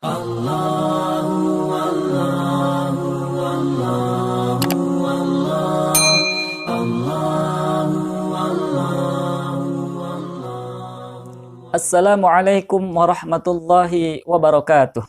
Allahu Allahu Allahu Allah Allahu Allahu Allah. Assalamualaikum warahmatullahi wabarakatuh.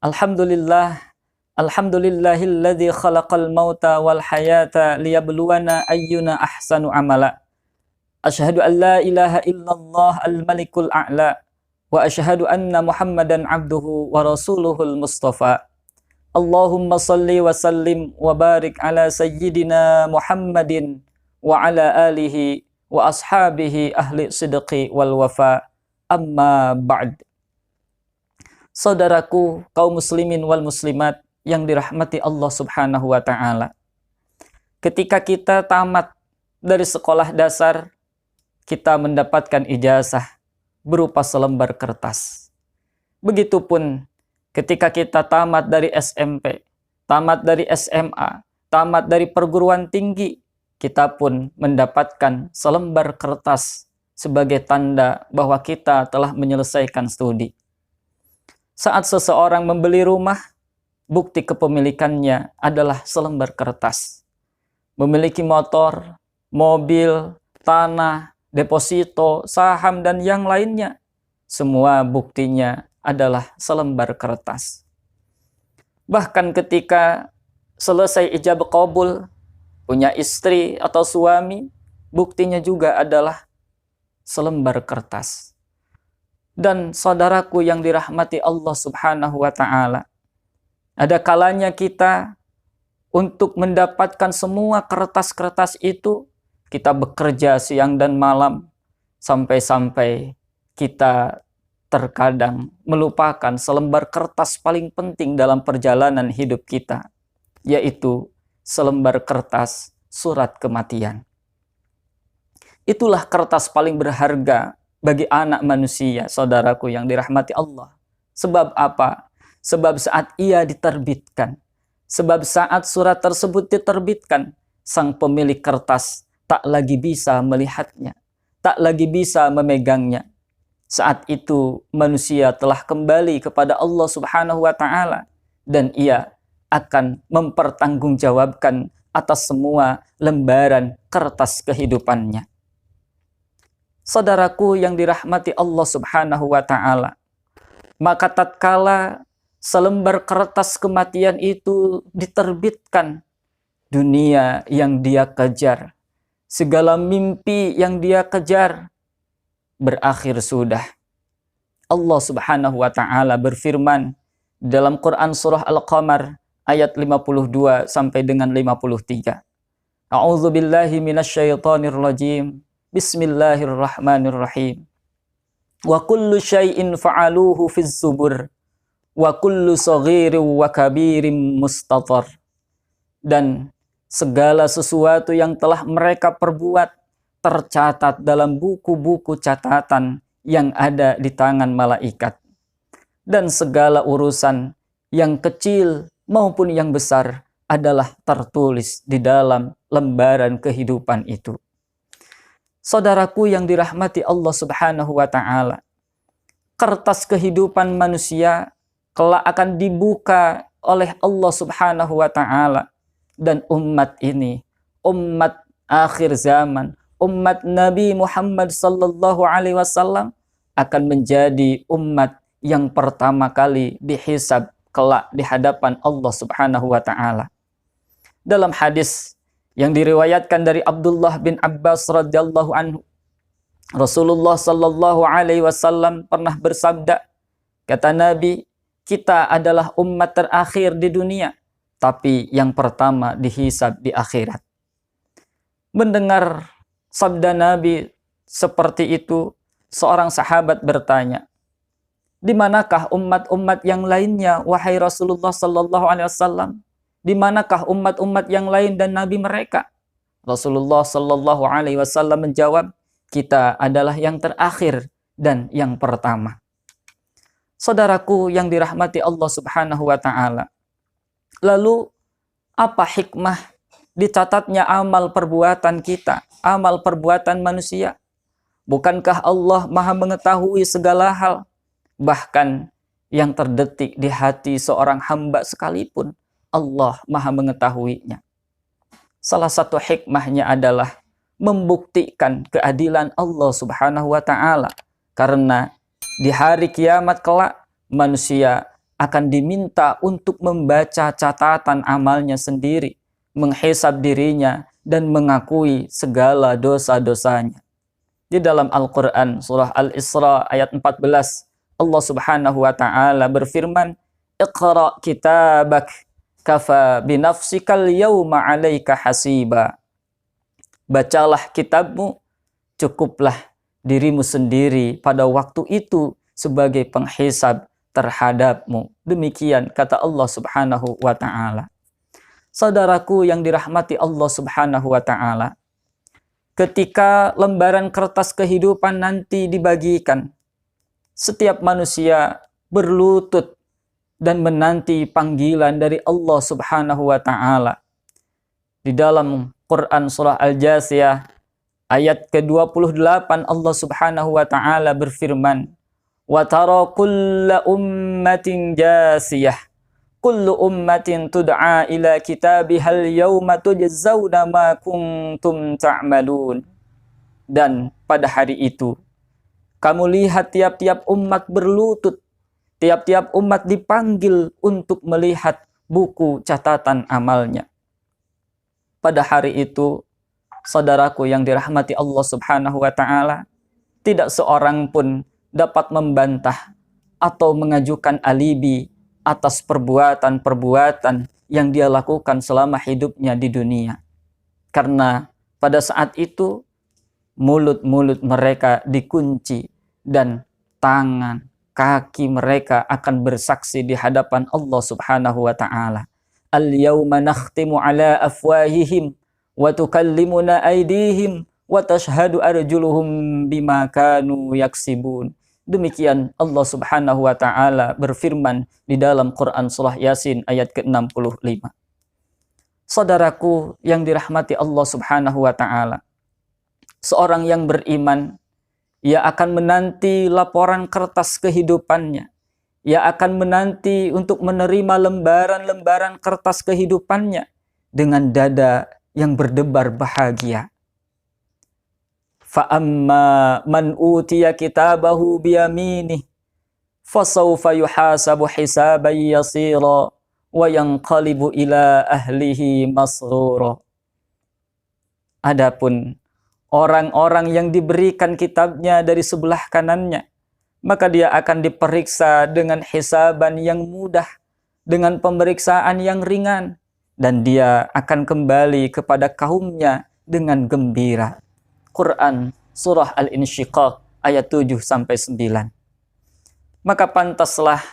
Alhamdulillahilladzi khalaqal mauta wal hayata liyabluwana ayyuna ahsanu amala. Asyhadu an la ilaha illallah al-malikul a'la wa asyhadu anna Muhammadan abduhu wa rasuluhul mustafa. Allahumma salli wa sallim wa barik ala sayyidina Muhammadin wa ala alihi wa ashabihi ahli sidqi wal wafa. Amma ba'd. Saudaraku kaum muslimin wal muslimat yang dirahmati Allah Subhanahu wa taala. Ketika kita tamat dari sekolah dasar, kita mendapatkan ijazah berupa selembar kertas. Begitupun ketika kita tamat dari SMP, tamat dari SMA, tamat dari perguruan tinggi, kita pun mendapatkan selembar kertas sebagai tanda bahwa kita telah menyelesaikan studi. Saat seseorang membeli rumah, bukti kepemilikannya adalah selembar kertas. Memiliki motor, mobil, tanah, deposito, saham, dan yang lainnya, semua buktinya adalah selembar kertas. Bahkan ketika selesai ijab qabul, punya istri atau suami, buktinya juga adalah selembar kertas. Dan saudaraku yang dirahmati Allah Subhanahu wa taala, ada kalanya kita untuk mendapatkan semua kertas-kertas itu, kita bekerja siang dan malam, sampai-sampai kita terkadang melupakan selembar kertas paling penting dalam perjalanan hidup kita, yaitu selembar kertas surat kematian. Itulah kertas paling berharga bagi anak manusia, saudaraku yang dirahmati Allah. Sebab apa? Sebab saat ia diterbitkan, sebab saat surat tersebut diterbitkan, sang pemilik kertas tak lagi bisa melihatnya, tak lagi bisa memegangnya. Saat itu manusia telah kembali kepada Allah Subhanahu wa taala dan ia akan mempertanggungjawabkan atas semua lembaran kertas kehidupannya. Saudaraku yang dirahmati Allah Subhanahu wa taala, maka tatkala selembar kertas kematian itu diterbitkan, dunia yang dia kejar, segala mimpi yang dia kejar, berakhir sudah. Allah Subhanahu wa taala berfirman dalam Quran surah Al-Qamar ayat 52 sampai dengan 53. A'udzubillahi minasyaitonir rajim. Bismillahirrahmanirrahim. Wa kullu syai'in fa'aluhu fiz zubur wa kullu saghirin wa kabirin mustatar. Dan segala sesuatu yang telah mereka perbuat tercatat dalam buku-buku catatan yang ada di tangan malaikat. Dan segala urusan yang kecil maupun yang besar adalah tertulis di dalam lembaran kehidupan itu. Saudaraku yang dirahmati Allah Subhanahu wa taala, kertas kehidupan manusia kelak akan dibuka oleh Allah Subhanahu wa taala. Dan umat ini, umat akhir zaman, umat Nabi Muhammad sallallahu alaihi wasallam akan menjadi umat yang pertama kali dihisab kelak di hadapan Allah Subhanahu wa taala. Dalam hadis yang diriwayatkan dari Abdullah bin Abbas radhiyallahu anhu, Rasulullah sallallahu alaihi wasallam pernah bersabda, kata Nabi, kita adalah umat terakhir di dunia, tapi yang pertama dihisab di akhirat. Mendengar sabda Nabi seperti itu, seorang sahabat bertanya, di manakah umat-umat yang lainnya, wahai Rasulullah sallallahu alaihi wasallam? Di manakah umat-umat yang lain dan nabi mereka? Rasulullah sallallahu alaihi wasallam menjawab, kita adalah yang terakhir dan yang pertama. Saudaraku yang dirahmati Allah Subhanahu wa taala, lalu apa hikmah dicatatnya amal perbuatan kita, amal perbuatan manusia? Bukankah Allah Maha mengetahui segala hal? Bahkan yang terdetik di hati seorang hamba sekalipun, Allah Maha mengetahuinya. Salah satu hikmahnya adalah membuktikan keadilan Allah Subhanahu wa taala. Karena di hari kiamat kelak manusia akan diminta untuk membaca catatan amalnya sendiri, menghisab dirinya dan mengakui segala dosa-dosanya. Di dalam Al-Qur'an surah Al-Isra ayat 14, Allah Subhanahu wa taala berfirman, "Iqra kitabak kafa binafsikal yawma 'alaika hasiba." Bacalah kitabmu, cukuplah dirimu sendiri pada waktu itu sebagai penghisab terhadapmu. Demikian kata Allah Subhanahu wa taala. Saudaraku yang dirahmati Allah Subhanahu wa taala, ketika lembaran kertas kehidupan nanti dibagikan, setiap manusia berlutut dan menanti panggilan dari Allah Subhanahu wa taala. Di dalam Quran surah Al-Jasiyah ayat ke-28 Allah Subhanahu wa taala berfirman, "Wa tara kulla ummatin jasiyah, kullu ummatin tud'a ila kitabihal yawma tujzauna ma kuntum ta'malun." Dan pada hari itu kamu lihat tiap-tiap umat berlutut, tiap-tiap umat dipanggil untuk melihat buku catatan amalnya. Pada hari itu, saudaraku yang dirahmati Allah Subhanahu wa taala, tidak seorang pun dapat membantah atau mengajukan alibi atas perbuatan-perbuatan yang dia lakukan selama hidupnya di dunia. Karena pada saat itu mulut-mulut mereka dikunci dan tangan, kaki mereka akan bersaksi di hadapan Allah Subhanahu wa taala. Al-yawma nakhtimu ala afwahihim wa tukallimuna aydihim wa tashhadu arjuluhum bima kanu yaksibun. Demikian Allah Subhanahu wa taala berfirman di dalam Quran surah Yasin ayat ke-65. Saudaraku yang dirahmati Allah Subhanahu wa taala, seorang yang beriman, ia akan menanti laporan kertas kehidupannya. Ia akan menanti untuk menerima lembaran-lembaran kertas kehidupannya dengan dada yang berdebar bahagia. Fa'amma man utiya kitabahu biyaminih fasawfa yuhasabu hisaban yasira wa yanqalibu ila ahlihi masrura. Adapun orang-orang yang diberikan kitabnya dari sebelah kanannya, maka dia akan diperiksa dengan hisaban yang mudah, dengan pemeriksaan yang ringan, dan dia akan kembali kepada kaumnya dengan gembira. Quran surah Al-Insyiqaq ayat 7-9. Maka pantaslah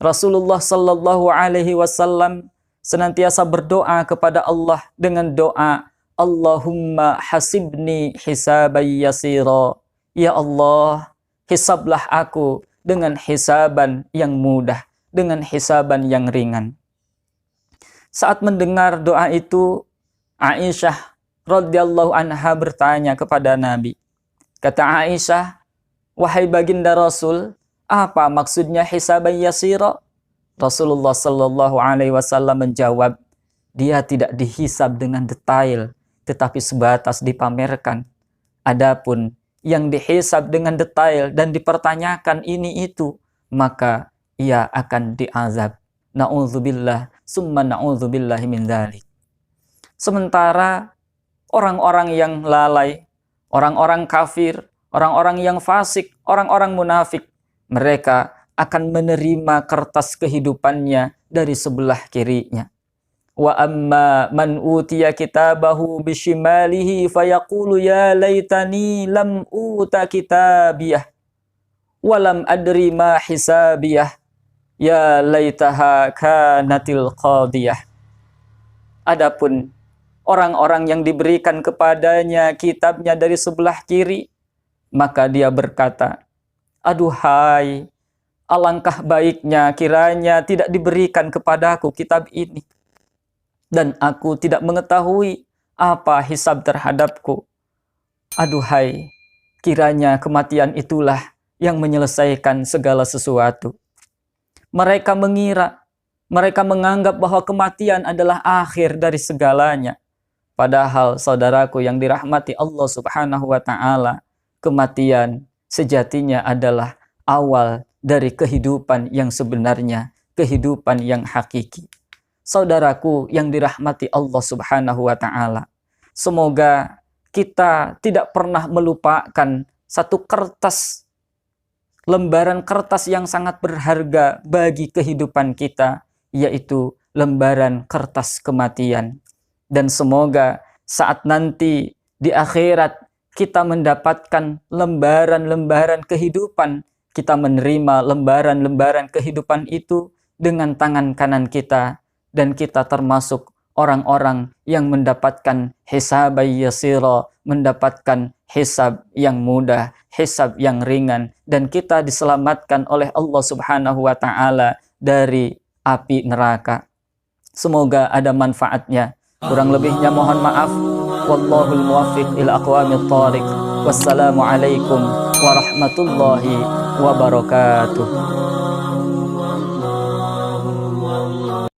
Rasulullah sallallahu alaihi wasallam senantiasa berdoa kepada Allah dengan doa, Allahumma hasibni hisaban yasira. Ya Allah, hisablah aku dengan hisaban yang mudah, dengan hisaban yang ringan. Saat mendengar doa itu, Aisyah radhiyallahu anha bertanya kepada Nabi. Kata Aisyah, "Wahai baginda Rasul, apa maksudnya hisaban yasira?" Rasulullah sallallahu alaihi wasallam menjawab, "Dia tidak dihisab dengan detail, tetapi sebatas dipamerkan. Adapun yang dihisab dengan detail dan dipertanyakan ini itu, maka ia akan diazab. Na'udzubillah, summa na'udzubillahi min dzalik." Sementara orang-orang yang lalai, orang-orang kafir, orang-orang yang fasik, orang-orang munafik, mereka akan menerima kertas kehidupannya dari sebelah kirinya. Wa amma man utiya kitabahu bishimalihi fayaqulu ya laitani lam uta kitabiyah wa lam adri ma hisabiyah ya laitaha kanatil qadiyah. Adapun orang-orang yang diberikan kepadanya kitabnya dari sebelah kiri, maka dia berkata, "Aduhai, alangkah baiknya kiranya tidak diberikan kepadaku kitab ini. Dan aku tidak mengetahui apa hisab terhadapku. Aduhai, kiranya kematian itulah yang menyelesaikan segala sesuatu." Mereka mengira, mereka menganggap bahwa kematian adalah akhir dari segalanya. Padahal saudaraku yang dirahmati Allah Subhanahu wa taala, kematian sejatinya adalah awal dari kehidupan yang sebenarnya, kehidupan yang hakiki. Saudaraku yang dirahmati Allah Subhanahu wa taala, semoga kita tidak pernah melupakan satu kertas, lembaran kertas yang sangat berharga bagi kehidupan kita, yaitu lembaran kertas kematian. Dan semoga saat nanti di akhirat kita mendapatkan lembaran-lembaran kehidupan, kita menerima lembaran-lembaran kehidupan itu dengan tangan kanan kita, dan kita termasuk orang-orang yang mendapatkan hisab yasira, mendapatkan hisab yang mudah, hisab yang ringan, dan kita diselamatkan oleh Allah Subhanahu wa taala dari api neraka. Semoga ada manfaatnya. Kurang lebihnya mohon maaf. Wallahul muwaffiq ila aqwamit thariq. Wassalamualaikum warahmatullahi wabarakatuh.